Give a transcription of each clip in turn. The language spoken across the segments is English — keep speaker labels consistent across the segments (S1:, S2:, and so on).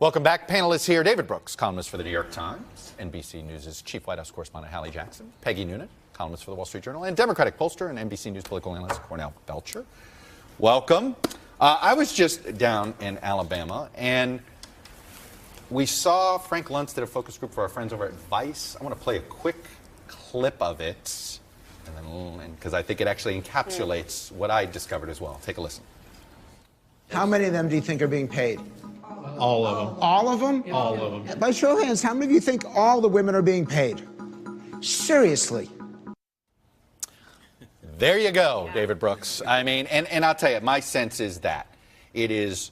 S1: Welcome back. Panelists here: David Brooks, columnist for the New York Times, NBC News' chief White House correspondent Hallie Jackson, Peggy Noonan, columnist for the Wall Street Journal, and Democratic pollster and NBC News political analyst Cornell Belcher. Welcome. I was just down in Alabama, and we saw Frank Luntz did a focus group for our friends over at Vice. I want to play a quick clip of it, because I think it actually encapsulates what I discovered as well. Take a listen.
S2: How many of them do you think are being paid?
S3: All of them.
S2: All of them?
S3: All of them.
S2: By show of hands, how many of you think all the women are being paid? Seriously.
S1: There you go, David Brooks. I mean, and I'll tell you, my sense is that it is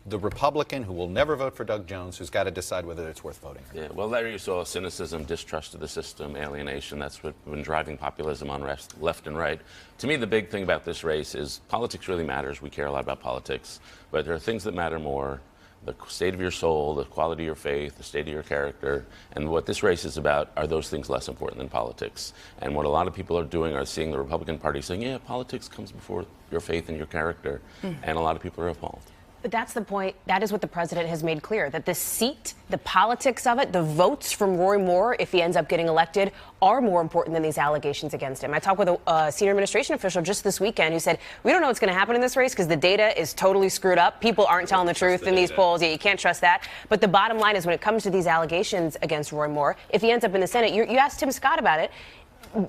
S1: the Republican who will never vote for Doug Jones who's got to decide whether it's worth voting.
S4: Yeah, well, there you saw cynicism, distrust of the system, alienation. That's what's been driving populism on left and right. To me, the big thing about this race is politics really matters. We care a lot about politics, but there are things that matter more. The state of your soul, the quality of your faith, the state of your character, and what this race is about are those things less important than politics. And what a lot of people are doing are seeing the Republican Party saying, yeah, politics comes before your faith and your character, and a lot of people are appalled.
S5: But that's the point. That is what the president has made clear, that the seat, the politics of it, the votes from Roy Moore, if he ends up getting elected, are more important than these allegations against him. I talked with a senior administration official just this weekend who said, we don't know what's going to happen in this race because the data is totally screwed up. People aren't telling the truth in these polls. Yeah, you can't trust that. But the bottom line is when it comes to these allegations against Roy Moore, if he ends up in the Senate, you asked Tim Scott about it.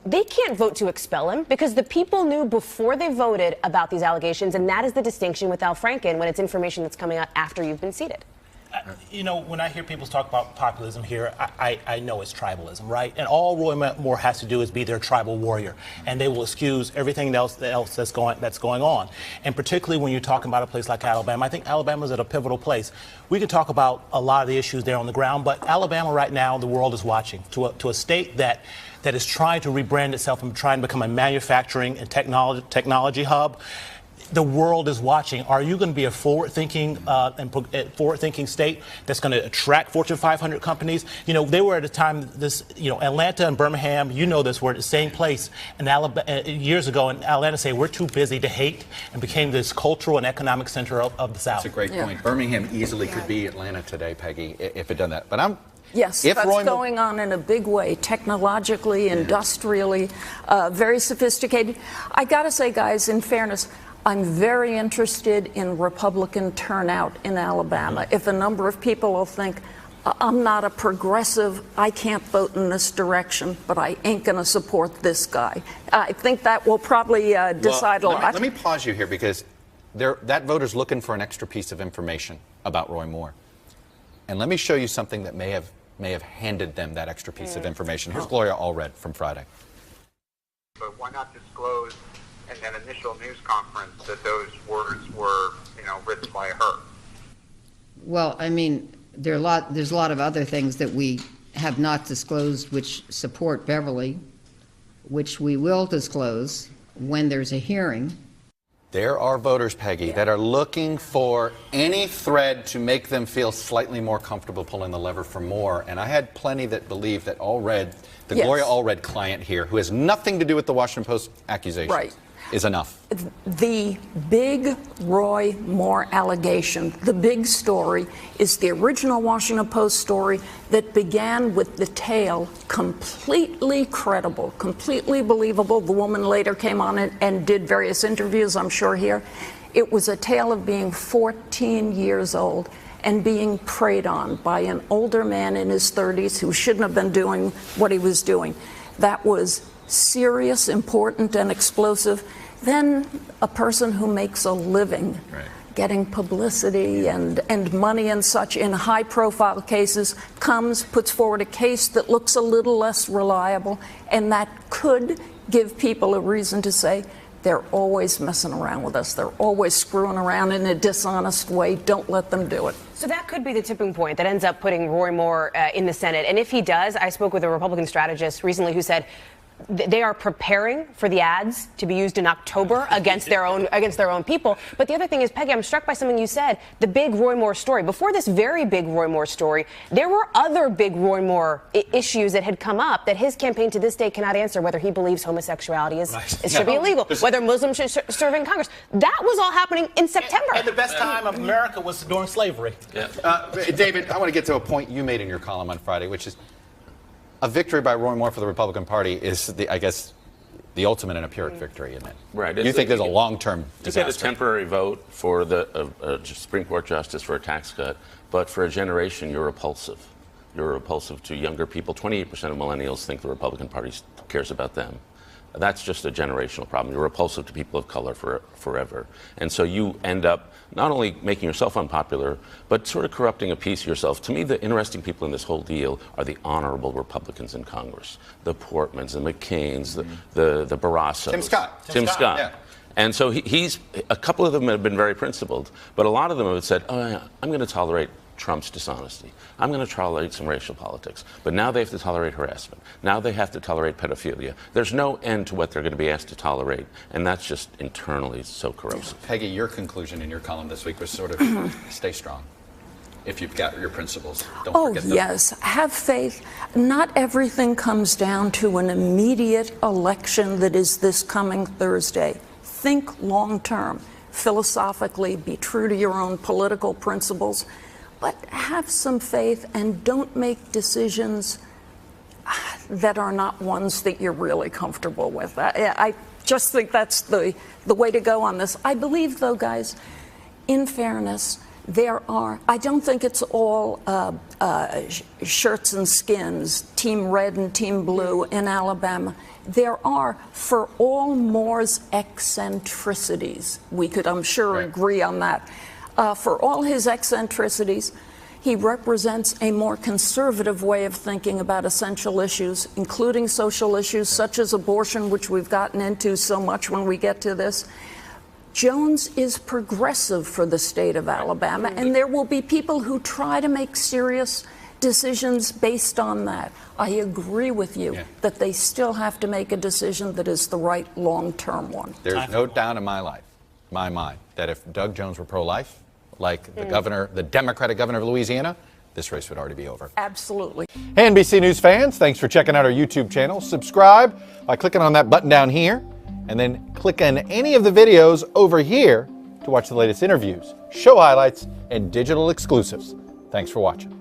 S5: They can't vote to expel him because the people knew before they voted about these allegations, and that is the distinction with Al Franken when it's information that's coming out after you've been seated.
S6: You know, when I hear people talk about populism here, I know it's tribalism, right? And all Roy Moore has to do is be their tribal warrior, and they will excuse everything else that's going on. And particularly when you're talking about a place like Alabama, I think Alabama's at a pivotal place. We can talk about a lot of the issues there on the ground, but Alabama right now, the world is watching to a state that is trying to rebrand itself and trying to become a manufacturing and technology hub. The world is watching. Are you going to be a forward-thinking state that's going to attract Fortune 500 companies? You know, they were at a time Atlanta and Birmingham, this, were at the same place in Alabama years ago, and Atlanta said we're too busy to hate, and became this cultural and economic center of the South.
S1: That's a great point. Birmingham easily could be Atlanta today, Peggy, if it done that. But
S7: Yes, that's going on in a big way, technologically, industrially, very sophisticated. I got to say, guys, in fairness, I'm very interested in Republican turnout in Alabama. If a number of people will think, I'm not a progressive, I can't vote in this direction, but I ain't going to support this guy. I think that will probably decide a lot.
S1: Let me pause you here, because that voter's looking for an extra piece of information about Roy Moore. And let me show you something that may have handed them that extra piece of information. Here's Gloria Allred from Friday.
S8: But why not disclose in an initial news conference that those words were, written by her?
S9: Well, I mean, there's a lot of other things that we have not disclosed which support Beverly, which we will disclose when there's a hearing.
S1: There are voters, Peggy, that are looking for any thread to make them feel slightly more comfortable pulling the lever for more. And I had plenty that believe that Allred, the Gloria Allred client here, who has nothing to do with the Washington Post accusations, is enough.
S7: The big Roy Moore allegation, the big story, is the original Washington Post story that began with the tale, completely credible, completely believable. The woman later came on and did various interviews, I'm sure, here. It was a tale of being 14 years old and being preyed on by an older man in his 30s who shouldn't have been doing what he was doing. That was serious, important, and explosive. Then a person who makes a living getting publicity and money and such in high-profile cases comes, puts forward a case that looks a little less reliable, and that could give people a reason to say, they're always messing around with us. They're always screwing around in a dishonest way. Don't let them do it.
S5: So that could be the tipping point that ends up putting Roy Moore in the Senate. And if he does, I spoke with a Republican strategist recently who said, they are preparing for the ads to be used in October against their own people. But the other thing is, Peggy, I'm struck by something you said, the big Roy Moore story. Before this very big Roy Moore story, there were other big Roy Moore issues that had come up that his campaign to this day cannot answer, whether he believes homosexuality should be illegal, whether Muslims should serve in Congress. That was all happening in September.
S6: And the best time of America was during slavery.
S4: Yeah.
S1: David, I want to get to a point you made in your column on Friday, which is a victory by Roy Moore for the Republican Party is, I guess, the ultimate and a Pyrrhic victory, isn't it?
S4: Right.
S1: You think there's a long-term disaster?
S4: You get a temporary vote for the Supreme Court justice for a tax cut, but for a generation, you're repulsive. You're repulsive to younger people. 28% of millennials think the Republican Party cares about them. That's just a generational problem. You're repulsive to people of color forever. And so you end up not only making yourself unpopular, but sort of corrupting a piece of yourself. To me, the interesting people in this whole deal are the honorable Republicans in Congress. The Portmans, the McCains, the Barrassos.
S1: Tim Scott.
S4: Yeah. And so he's a couple of them have been very principled, but a lot of them have said, oh, yeah, I'm going to tolerate Trump's dishonesty. I'm going to tolerate some racial politics. But now they have to tolerate harassment. Now they have to tolerate pedophilia. There's no end to what they're going to be asked to tolerate. And that's just internally so corrosive.
S1: Peggy, your conclusion in your column this week was sort of stay strong. If you've got your principles, don't forget them.
S7: Oh, yes. Have faith. Not everything comes down to an immediate election that is this coming Thursday. Think long term. Philosophically, be true to your own political principles. But have some faith and don't make decisions that are not ones that you're really comfortable with. I just think that's the way to go on this. I believe, though, guys, in fairness, I don't think it's all shirts and skins, team red and team blue in Alabama. There are, for all Moore's eccentricities, we could, I'm sure, agree on that. For all his eccentricities, he represents a more conservative way of thinking about essential issues, including social issues such as abortion, which we've gotten into so much when we get to this. Jones is progressive for the state of Alabama, and there will be people who try to make serious decisions based on that. I agree with you that they still have to make a decision that is the right long-term one.
S1: There's no doubt in my mind, that if Doug Jones were pro-life, like the governor, the Democratic governor of Louisiana, this race would already be over.
S7: Absolutely.
S1: Hey, NBC News fans, thanks for checking out our YouTube channel. Subscribe by clicking on that button down here, and then click on any of the videos over here to watch the latest interviews, show highlights, and digital exclusives. Thanks for watching.